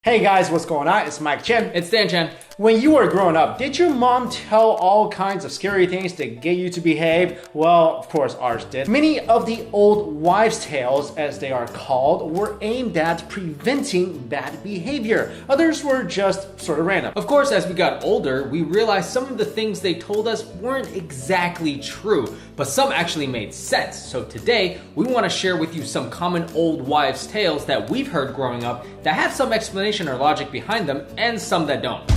Hey guys, what's going on? It's Mike Chen. It's Dan Chen. When you were growing up, did your mom tell all kinds of scary things to get you to behave? Well, of course ours did. Many of the old wives' tales, as they are called, were aimed at preventing bad behavior. Others were just sort of random. Of course, as we got older, we realized some of the things they told us weren't exactly true, but some actually made sense. So today, we want to share with you some common old wives' tales that we've heard growing up that have some explanation or logic behind them, and some that don't.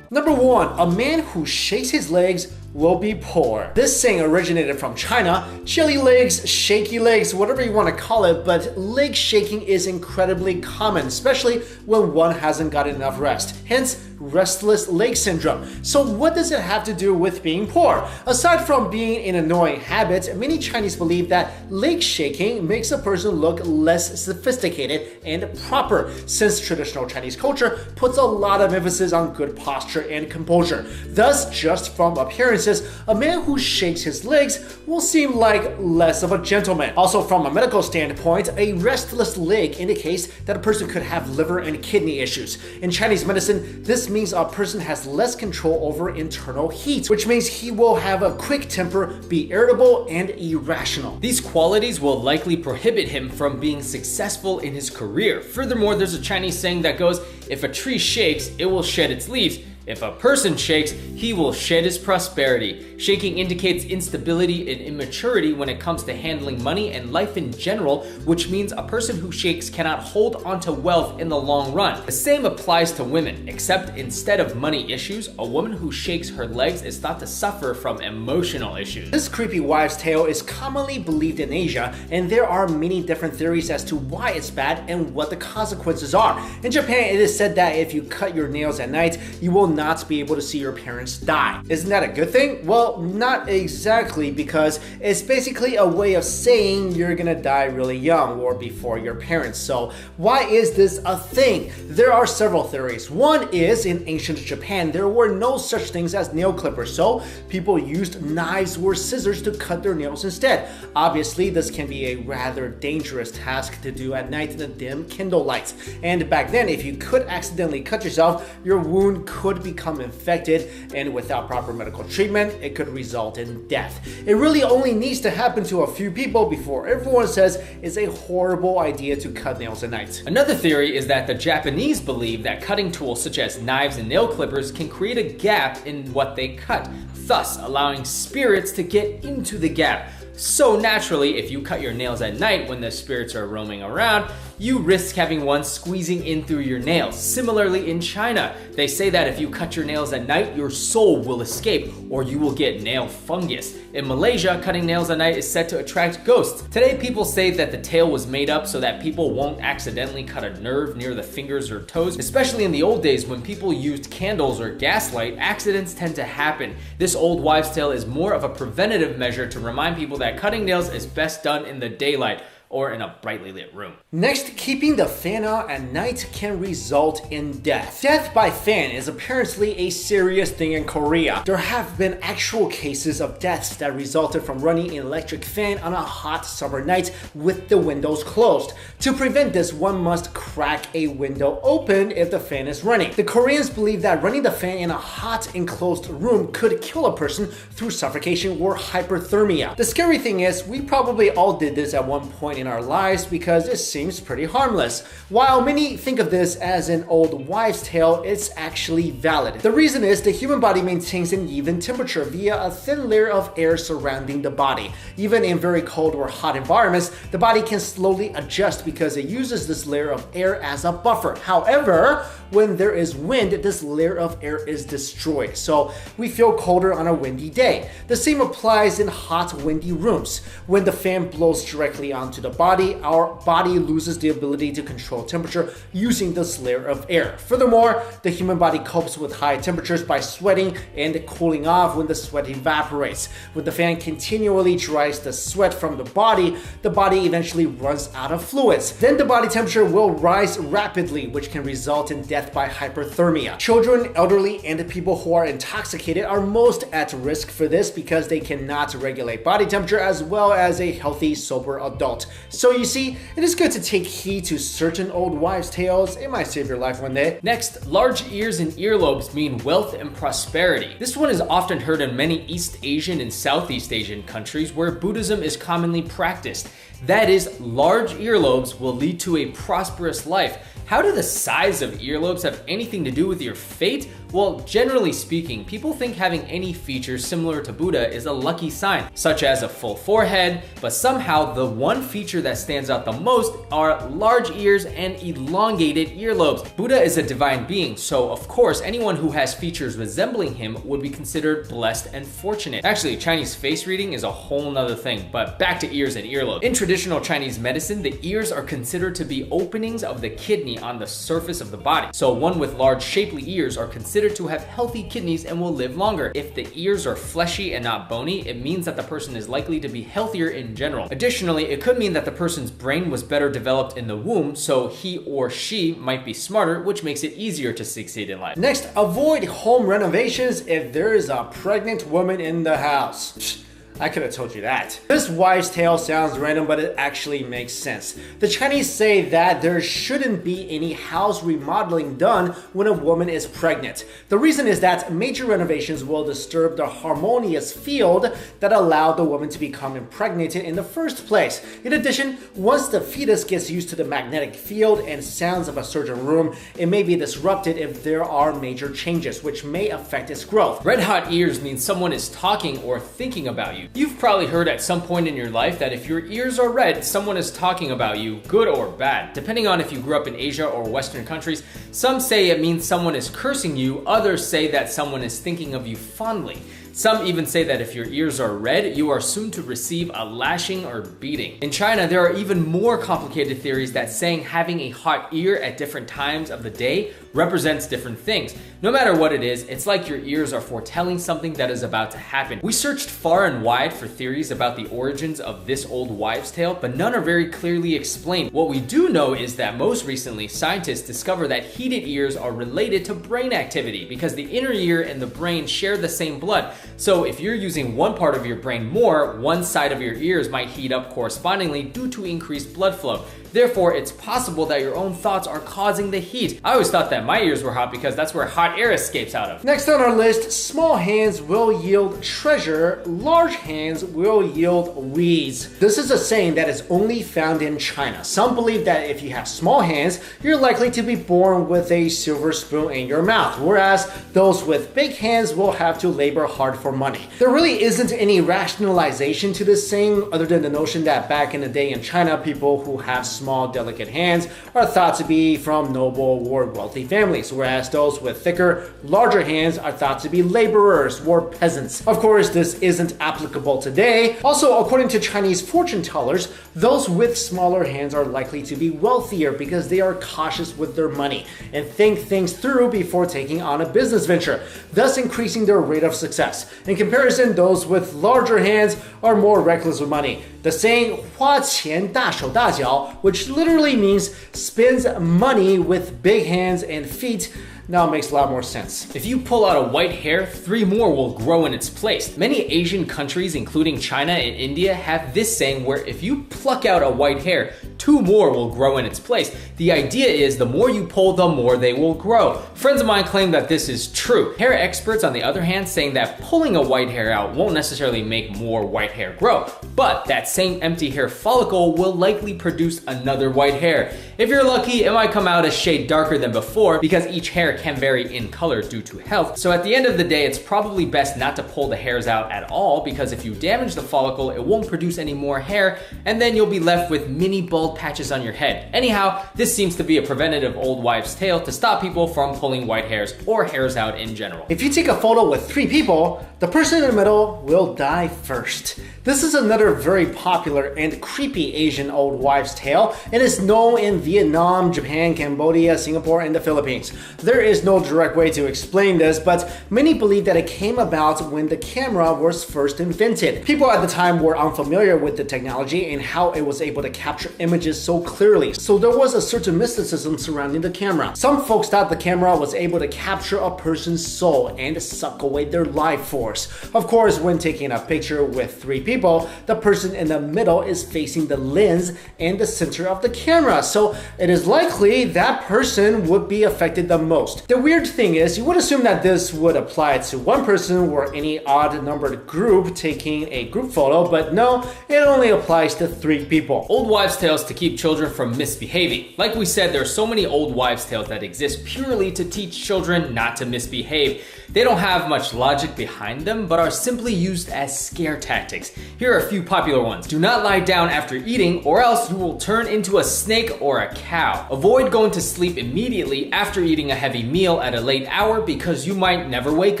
Number 1, a man who shakes his legs will be poor. This saying originated from China. Chilly legs, shaky legs, whatever you want to call it, but leg shaking is incredibly common, especially when one hasn't got enough rest. Hence, restless leg syndrome. So what does it have to do with being poor? Aside from being an annoying habit, many Chinese believe that leg shaking makes a person look less sophisticated and proper, since traditional Chinese culture puts a lot of emphasis on good posture and composure. Thus, just from appearances, a man who shakes his legs will seem like less of a gentleman. Also, from a medical standpoint, a restless leg indicates that a person could have liver and kidney issues. In Chinese medicine, this means a person has less control over internal heat, which means he will have a quick temper, be irritable, and irrational. These qualities will likely prohibit him from being successful in his career. Furthermore, there's a Chinese saying that goes, if a tree shakes, it will shed its leaves. If a person shakes, he will shed his prosperity. Shaking indicates instability and immaturity when it comes to handling money and life in general, which means a person who shakes cannot hold onto wealth in the long run. The same applies to women, except instead of money issues, a woman who shakes her legs is thought to suffer from emotional issues. This creepy wives' tale is commonly believed in Asia, and there are many different theories as to why it's bad and what the consequences are. In Japan, it is said that if you cut your nails at night, you will not be able to see your parents die. Isn't that a good thing? Well, not exactly, because it's basically a way of saying you're gonna die really young or before your parents. So why is this a thing? There are several theories. One is, in ancient Japan, there were no such things as nail clippers, so people used knives or scissors to cut their nails instead. Obviously, this can be a rather dangerous task to do at night in the dim candle lights. And back then, if you could accidentally cut yourself, your wound could become infected, and without proper medical treatment, it could result in death. It really only needs to happen to a few people before everyone says it's a horrible idea to cut nails at night. Another theory is that the Japanese believe that cutting tools such as knives and nail clippers can create a gap in what they cut, thus allowing spirits to get into the gap. So naturally, if you cut your nails at night when the spirits are roaming around, you risk having one squeezing in through your nails. Similarly, in China, they say that if you cut your nails at night, your soul will escape or you will get nail fungus. In Malaysia, cutting nails at night is said to attract ghosts. Today, people say that the tale was made up so that people won't accidentally cut a nerve near the fingers or toes. Especially in the old days when people used candles or gaslight, accidents tend to happen. This old wives' tale is more of a preventative measure to remind people that cutting nails is best done in the daylight or in a brightly lit room. Next, keeping the fan on at night can result in death. Death by fan is apparently a serious thing in Korea. There have been actual cases of deaths that resulted from running an electric fan on a hot summer night with the windows closed. To prevent this, one must crack a window open if the fan is running. The Koreans believe that running the fan in a hot enclosed room could kill a person through suffocation or hyperthermia. The scary thing is, we probably all did this at one point in our lives because it seems pretty harmless. While many think of this as an old wives' tale, it's actually valid. The reason is the human body maintains an even temperature via a thin layer of air surrounding the body. Even in very cold or hot environments, the body can slowly adjust because it uses this layer of air as a buffer. However, when there is wind, this layer of air is destroyed, so we feel colder on a windy day. The same applies in hot, windy rooms. When the fan blows directly onto the body, our body loses the ability to control temperature using this layer of air. Furthermore, the human body copes with high temperatures by sweating and cooling off when the sweat evaporates. When the fan continually dries the sweat from the body eventually runs out of fluids. Then the body temperature will rise rapidly, which can result in death by hyperthermia. Children, elderly, and people who are intoxicated are most at risk for this because they cannot regulate body temperature as well as a healthy, sober adult. So you see, it is good to take heed to certain old wives' tales. It might save your life one day. Next, large ears and earlobes mean wealth and prosperity. This one is often heard in many East Asian and Southeast Asian countries where Buddhism is commonly practiced. That is, large earlobes will lead to a prosperous life. How do the size of earlobes have anything to do with your fate? Well, generally speaking, people think having any features similar to Buddha is a lucky sign, such as a full forehead, but somehow the one feature that stands out the most are large ears and elongated earlobes. Buddha is a divine being, so of course anyone who has features resembling him would be considered blessed and fortunate. Actually, Chinese face reading is a whole nother thing, but back to ears and earlobes. In traditional Chinese medicine, the ears are considered to be openings of the kidney on the surface of the body. So one with large shapely ears are considered to have healthy kidneys and will live longer. If the ears are fleshy and not bony, it means that the person is likely to be healthier in general. Additionally, it could mean that the person's brain was better developed in the womb, so he or she might be smarter, which makes it easier to succeed in life. Next, avoid home renovations if there is a pregnant woman in the house. I could have told you that. This wives' tale sounds random, but it actually makes sense. The Chinese say that there shouldn't be any house remodeling done when a woman is pregnant. The reason is that major renovations will disturb the harmonious field that allowed the woman to become impregnated in the first place. In addition, once the fetus gets used to the magnetic field and sounds of a surgeon room, it may be disrupted if there are major changes, which may affect its growth. Red hot ears means someone is talking or thinking about you. You've probably heard at some point in your life that if your ears are red, someone is talking about you, good or bad. Depending on if you grew up in Asia or Western countries, some say it means someone is cursing you, others say that someone is thinking of you fondly. Some even say that if your ears are red, you are soon to receive a lashing or beating. In China, there are even more complicated theories that saying having a hot ear at different times of the day represents different things. No matter what it is, it's like your ears are foretelling something that is about to happen. We searched far and wide for theories about the origins of this old wives' tale, but none are very clearly explained. What we do know is that most recently, scientists discovered that heated ears are related to brain activity because the inner ear and the brain share the same blood. So if you're using one part of your brain more, one side of your ears might heat up correspondingly due to increased blood flow. Therefore, it's possible that your own thoughts are causing the heat. I always thought that my ears were hot because that's where hot air escapes out of. Next on our list, small hands will yield treasure, large hands will yield weeds. This is a saying that is only found in China. Some believe that if you have small hands, you're likely to be born with a silver spoon in your mouth, whereas those with big hands will have to labor hard for money. There really isn't any rationalization to this saying other than the notion that back in the day in China, people who have small, delicate hands are thought to be from noble or wealthy families, whereas those with thicker, larger hands are thought to be laborers or peasants. Of course, this isn't applicable today. Also, according to Chinese fortune tellers, those with smaller hands are likely to be wealthier because they are cautious with their money and think things through before taking on a business venture, thus increasing their rate of success. In comparison, those with larger hands are more reckless with money. The saying 花钱大手大脚, which literally means spends money with big hands and feet, now makes a lot more sense. If you pull out a white hair, 3 more will grow in its place. Many Asian countries, including China and India, have this saying where if you pluck out a white hair, 2 more will grow in its place. The idea is the more you pull, the more they will grow. Friends of mine claim that this is true. Hair experts, on the other hand, saying that pulling a white hair out won't necessarily make more white hair grow, but that same empty hair follicle will likely produce another white hair. If you're lucky, it might come out a shade darker than before because each hair can vary in color due to health. So at the end of the day, it's probably best not to pull the hairs out at all because if you damage the follicle, it won't produce any more hair and then you'll be left with mini bald patches on your head. Anyhow, this seems to be a preventative old wives' tale to stop people from pulling white hairs or hairs out in general. If you take a photo with 3 people, the person in the middle will die first. This is another very popular and creepy Asian old wives' tale. It is known in Vietnam, Japan, Cambodia, Singapore, and the Philippines. There is no direct way to explain this, but many believe that it came about when the camera was first invented. People at the time were unfamiliar with the technology and how it was able to capture images so clearly, so there was a certain mysticism surrounding the camera. Some folks thought the camera was able to capture a person's soul and suck away their life force. Of course, when taking a picture with 3 people, the person in the middle is facing the lens and the center of the camera, so it is likely that person would be affected the most. The weird thing is, you would assume that this would apply to one person or any odd numbered group taking a group photo, but no, it only applies to 3 people. Old wives' tales to keep children from misbehaving. Like we said, there are so many old wives' tales that exist purely to teach children not to misbehave. They don't have much logic behind them, but are simply used as scare tactics. Here are a few popular ones. Do not lie down after eating, or else you will turn into a snake or a cow. Avoid going to sleep immediately after eating a heavy meal at a late hour because you might never wake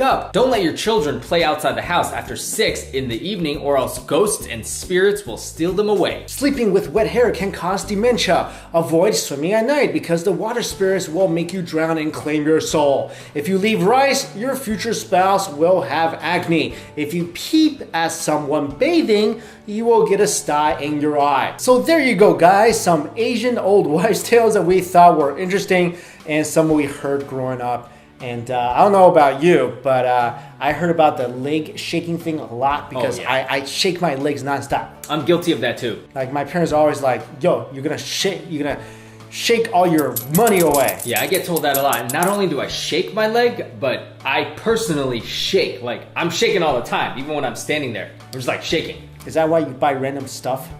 up. Don't let your children play outside the house after 6 in the evening, or else ghosts and spirits will steal them away. Sleeping with wet hair can cause dementia. Avoid swimming at night because the water spirits will make you drown and claim your soul. If you leave rice, your future spouse will have acne. If you peep at someone bathing, you will get a sty in your eye. So there you go, guys. Some Asian old wives' tales that we thought were interesting and some we heard growing up. And I don't know about you, but I heard about the leg shaking thing a lot because I shake my legs nonstop. I'm guilty of that too. Like my parents are always like, yo, you're gonna shake all your money away. Yeah, I get told that a lot. And not only do I shake my leg, but I personally shake. Like, I'm shaking all the time, even when I'm standing there. I'm just like shaking. Is that why you buy random stuff?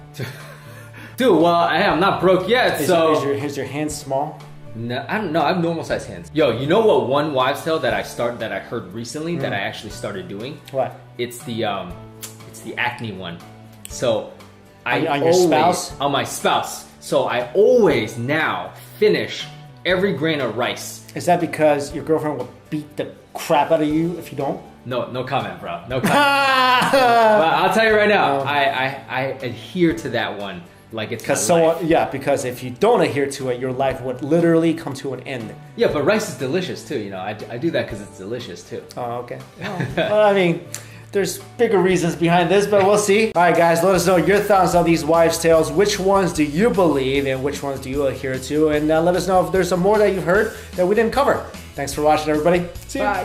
Dude, well, I'm not broke yet, so... Is your hand small? No, I don't know. I have normal sized hands. Yo, you know what one wives' tale that I heard recently that I actually started doing? What? It's the acne one. So on your spouse? On my spouse. So I always now finish every grain of rice. Is that because your girlfriend will beat the crap out of you if you don't? No comment, bro. No comment. But I'll tell you right now, I adhere to that one like it's my life. Yeah, because if you don't adhere to it, your life would literally come to an end. Yeah, but rice is delicious too. You know, I do that because it's delicious too. Oh, okay. Well, I mean, there's bigger reasons behind this, but we'll see. All right, guys, let us know your thoughts on these wives' tales. Which ones do you believe and which ones do you adhere to? And let us know if there's some more that you've heard that we didn't cover. Thanks for watching, everybody. See you. Bye.